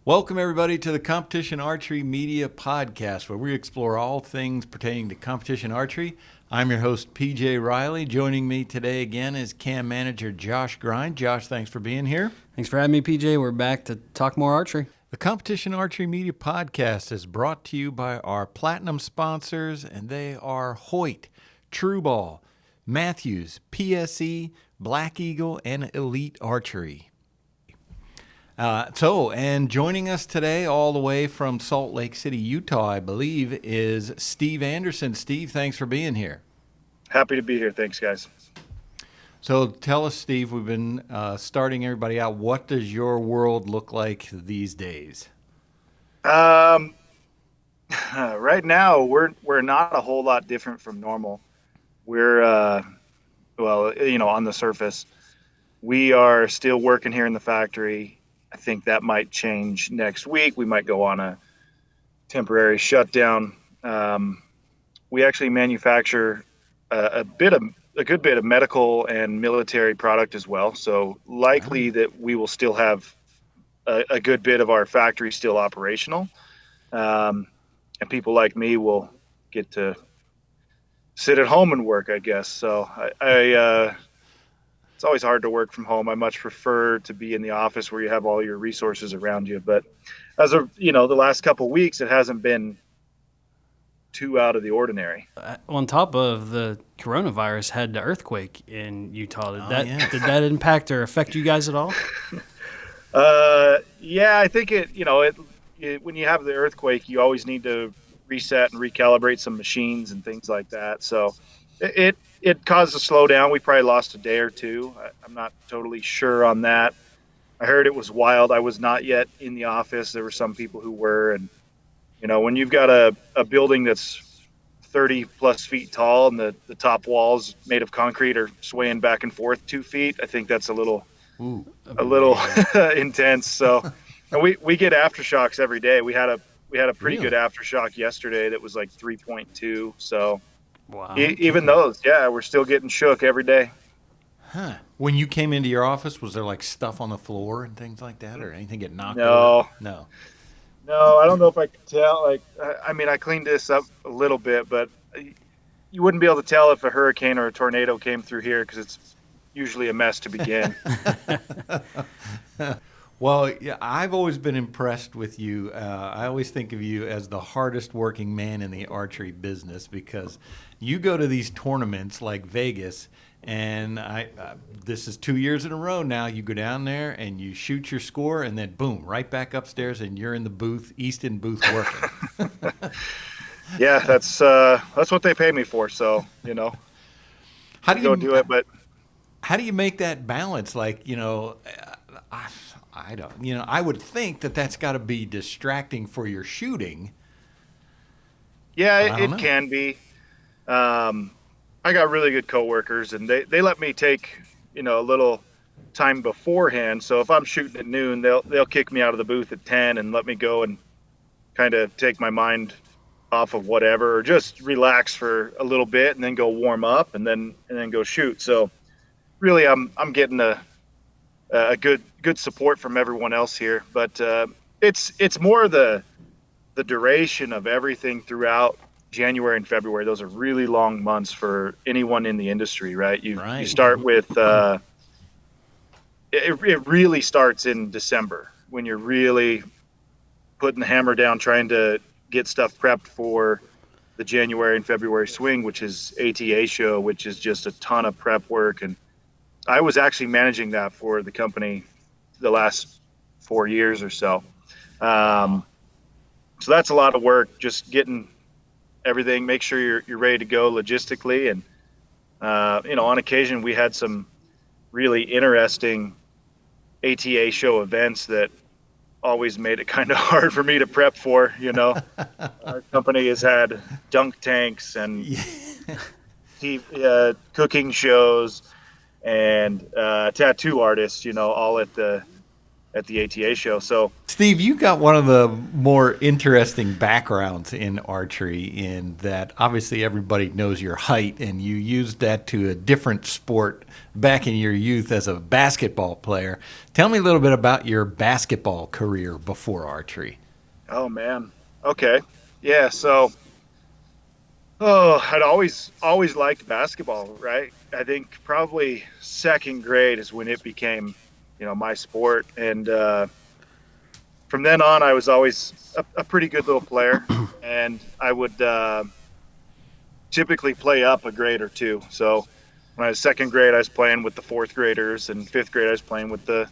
Welcome, everybody, to the Competition Archery Media Podcast, where we explore all things pertaining to competition archery. I'm your host, PJ Riley. Joining me today again is Cam Manager Josh Grind. Josh, thanks for being here. Thanks for having me, PJ. We're back to talk more archery. The Competition Archery Media Podcast is brought to you by our platinum sponsors, and they are Hoyt, Trueball, Matthews, PSE, Black Eagle, and Elite Archery. And joining us today all the way from Salt Lake City, Utah, I believe, is Steve Anderson. Steve, thanks for being here. Happy to be here. Thanks, guys. So tell us, Steve, we've been starting everybody out. What does your world look like these days? Right now, we're not a whole lot different from normal. We're, on the surface, we are still working here in the factory. I think that might change next week. We might go on a temporary shutdown. We actually manufacture a good bit of medical and military product as well. So likely that we will still have a good bit of our factory still operational. And people like me will get to sit at home and work, I guess. So it's always hard to work from home. I much prefer to be in the office where you have all your resources around you. But as of, the last couple of weeks, it hasn't been too out of the ordinary. On top of the coronavirus, had the earthquake in Utah. Did that impact or affect you guys at all? Yeah, I think it when you have the earthquake, you always need to reset and recalibrate some machines and things like that. So it caused a slowdown. We probably lost a day or two. I'm not totally sure on that. I heard it was wild. I was not yet in the office. There were some people who were. And, when you've got a building that's 30 plus feet tall and the top walls made of concrete are swaying back and forth 2 feet, I think that's a little intense. So and we get aftershocks every day. We had a pretty good aftershock yesterday that was like 3.2. So wow. Even those, we're still getting shook every day. Huh. When you came into your office, was there like stuff on the floor and things like that, or anything get knocked over? No, I don't know if I could tell. I cleaned this up a little bit, but you wouldn't be able to tell if a hurricane or a tornado came through here because it's usually a mess to begin. Well, yeah, I've always been impressed with you. I always think of you as the hardest working man in the archery business because you go to these tournaments like Vegas, and this is 2 years in a row now. You go down there and you shoot your score, and then boom, right back upstairs, and you're in the booth, Easton booth, working. Yeah, that's what they pay me for. So how do you go do it? But how do you make that balance? I don't, I would think that that's got to be distracting for your shooting. Yeah, it can be. I got really good coworkers, and they let me take, a little time beforehand. So if I'm shooting at noon, they'll kick me out of the booth at 10 and let me go and kind of take my mind off of whatever, or just relax for a little bit and then go warm up and then go shoot. So really, I'm getting a good support from everyone else here, but it's more the duration of everything throughout January and February. Those are really long months for anyone in the industry, right? You start with it really starts in December when you're really putting the hammer down, trying to get stuff prepped for the January and February swing, which is ATA show, which is just a ton of prep work. And I was actually managing that for the company the last 4 years or so. So that's a lot of work, just getting everything, make sure you're ready to go logistically. And, on occasion we had some really interesting ATA show events that always made it kind of hard for me to prep for. Our company has had dunk tanks and cooking shows and tattoo artists, all at the at the ATA show. So Steve, you got one of the more interesting backgrounds in archery in that obviously everybody knows your height, and you used that to a different sport back in your youth as a basketball player. Tell me a little bit about your basketball career before archery. oh man, okay, yeah. So I'd always liked basketball, right? I think probably second grade is when it became, my sport, and from then on, I was always a pretty good little player, and I would typically play up a grade or two. So when I was second grade, I was playing with the fourth graders, and fifth grade, I was playing with the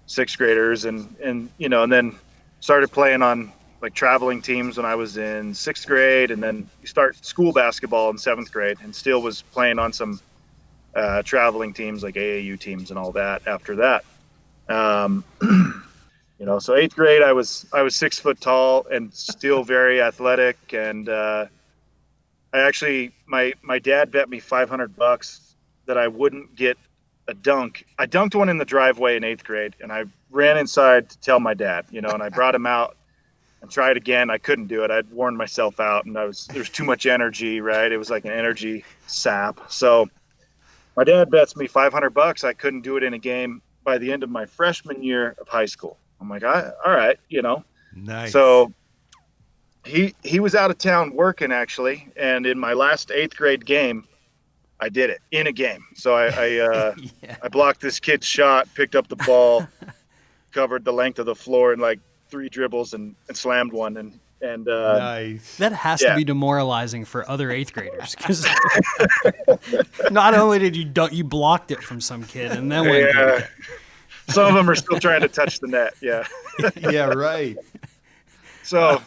sixth graders, and then started playing on like traveling teams when I was in sixth grade, and then you start school basketball in seventh grade, and still was playing on some traveling teams like AAU teams and all that after that. Um, so eighth grade, I was 6 foot tall and still very athletic, and I actually my dad bet me $500 that I wouldn't get a dunk. I dunked one in the driveway in eighth grade, and I ran inside to tell my dad, and I brought him out and tried again. I couldn't do it. I'd worn myself out, and there's too much energy, right? It was like an energy sap. So my dad bets me $500 I couldn't do it in a game by the end of my freshman year of high school. I'm like, all right. Nice. So he was out of town working actually, and in my last eighth grade game, I did it in a game. So Yeah. I blocked this kid's shot, picked up the ball, covered the length of the floor in like 3 dribbles, and slammed one, and Nice. That has to Yeah. be demoralizing for other eighth graders because not only did you blocked it from some kid and then went yeah. Some of them are still trying to touch the net. Yeah. Yeah, right. So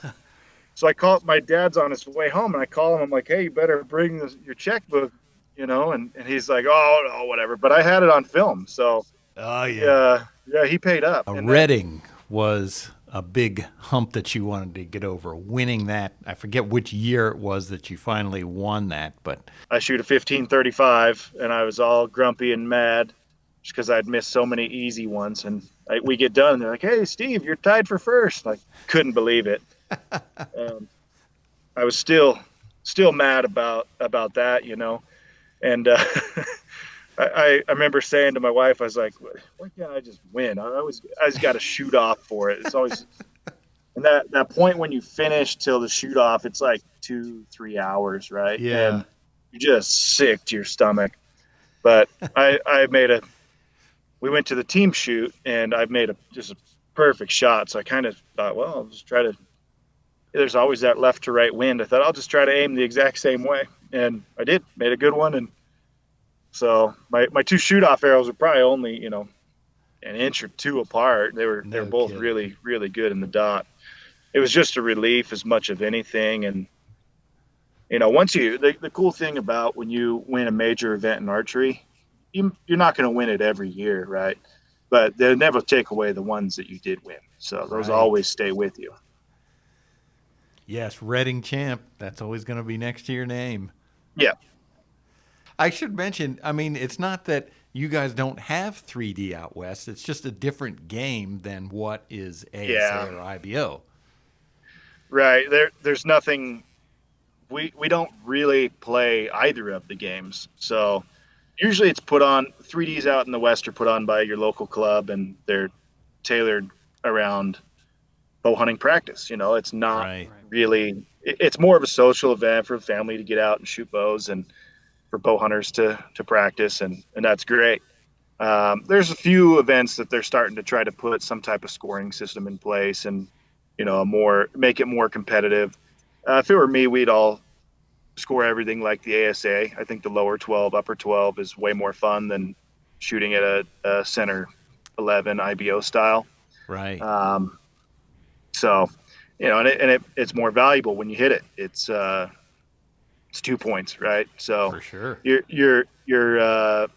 I call my dad's on his way home, and I call him. I'm like, hey, you better bring your checkbook, and he's like, oh, no, whatever. But I had it on film, so Oh, yeah. yeah, he paid up. And then- Reading was a big hump that you wanted to get over. Winning that, I forget which year it was that you finally won that, but I shoot a 15.35, and I was all grumpy and mad just because I'd missed so many easy ones. And we get done, and they're like, hey, Steve, you're tied for first. I couldn't believe it. And I was still mad about that, And I remember saying to my wife, I was like, why can't I just win? I just got to shoot off for it. It's always and that point when you finish till the shoot off, it's like 2-3 hours, right? Yeah. And you're just sick to your stomach. But we went to the team shoot, and I made just a perfect shot. So I kind of thought, well, I'll just try to. There's always that left to right wind. I thought I'll just try to aim the exact same way, and I did. Made a good one, and so my 2 shoot off arrows were probably only an inch or 2 apart. They're both kidding. really, really good in the dot. It was just a relief as much of anything, and once the cool thing about when you win a major event in archery, you're not going to win it every year, right? But they'll never take away the ones that you did win. So those Right. always stay with you. yes, Reading champ. That's always going to be next to your name. Yeah. I should mention, I mean, it's not that you guys don't have 3D out west. It's just a different game than what is ASA Yeah. or IBO. Right. There's nothing. We don't really play either of the games. So usually it's put on 3Ds out in the West are put on by your local club, and they're tailored around bow hunting practice. It's not Right. really. It's more of a social event for a family to get out and shoot bows, and for bow hunters to practice, and that's great. There's a few events that they're starting to try to put some type of scoring system in place, and make it more competitive. If it were me, we'd all score everything like the ASA. I think the lower 12, upper 12 is way more fun than shooting at a center 11 IBO style. Right. So, it's more valuable when you hit it. It's 2 points, right? So For sure. your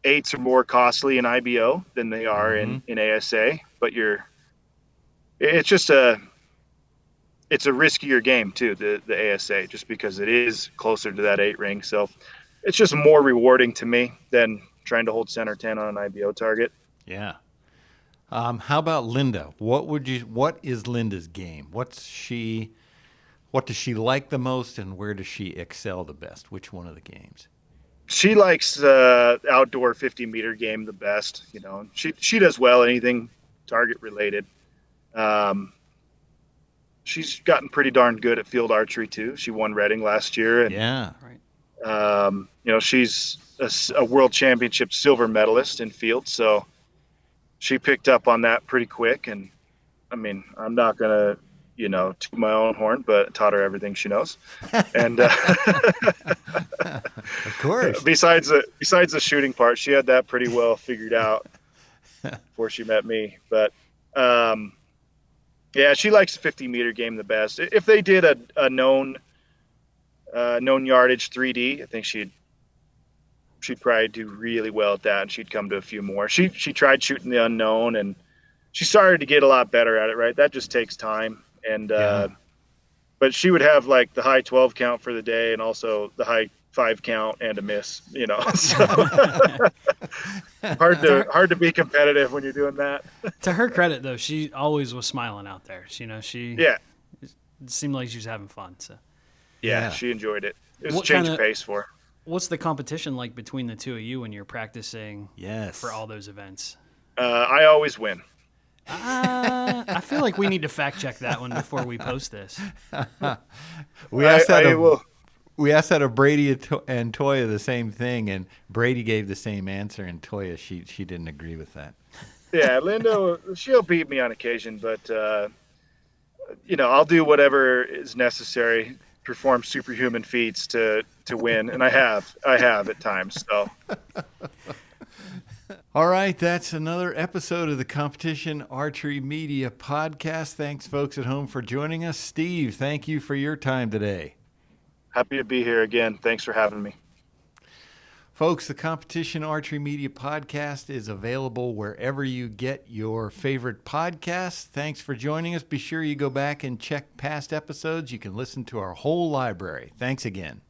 eights are more costly in IBO than they are in ASA, but it's just it's a riskier game too, the ASA, just because it is closer to that 8 ring. So it's just more rewarding to me than trying to hold center 10 on an IBO target. Yeah. How about Linda? What is Linda's game? What does she like the most, and where does she excel the best? Which one of the games? She likes outdoor 50-meter game the best. She does well anything target related. She's gotten pretty darn good at field archery too. She won Reading last year, and Yeah. Right. she's a world championship silver medalist in field. So she picked up on that pretty quick. And I mean, I'm not gonna, toot my own horn, but taught her everything she knows. And Of course. besides the shooting part, she had that pretty well figured out before she met me. But yeah, she likes the 50-meter game the best. If they did a known yardage 3D, I think she'd probably do really well at that, and she'd come to a few more. She tried shooting the unknown, and she started to get a lot better at it. Right, that just takes time. And but she would have like the high 12 count for the day, and also the high 5 count and a miss. So hard to be competitive when you're doing that. To her credit, though, she always was smiling out there. It seemed like she was having fun. So yeah, she enjoyed it. It was What a change kinda- of pace for her. what's the competition like between the two of you when you're practicing Yes. for all those events? I always win. I feel like we need to fact check that one before we post this. We asked that I of, will. we asked that of Brady and Toya the same thing, and Brady gave the same answer, and Toya she didn't agree with that. Yeah, Linda, she'll beat me on occasion, but I'll do whatever is necessary, perform superhuman feats to win, and I have at times. So All right, that's another episode of the Competition Archery Media Podcast. Thanks, folks at home, for joining us. Steve, thank you for your time today. happy to be here again. Thanks for having me. Folks, the Competition Archery Media Podcast is available wherever you get your favorite podcasts. Thanks for joining us. Be sure you go back and check past episodes. You can listen to our whole library. Thanks again.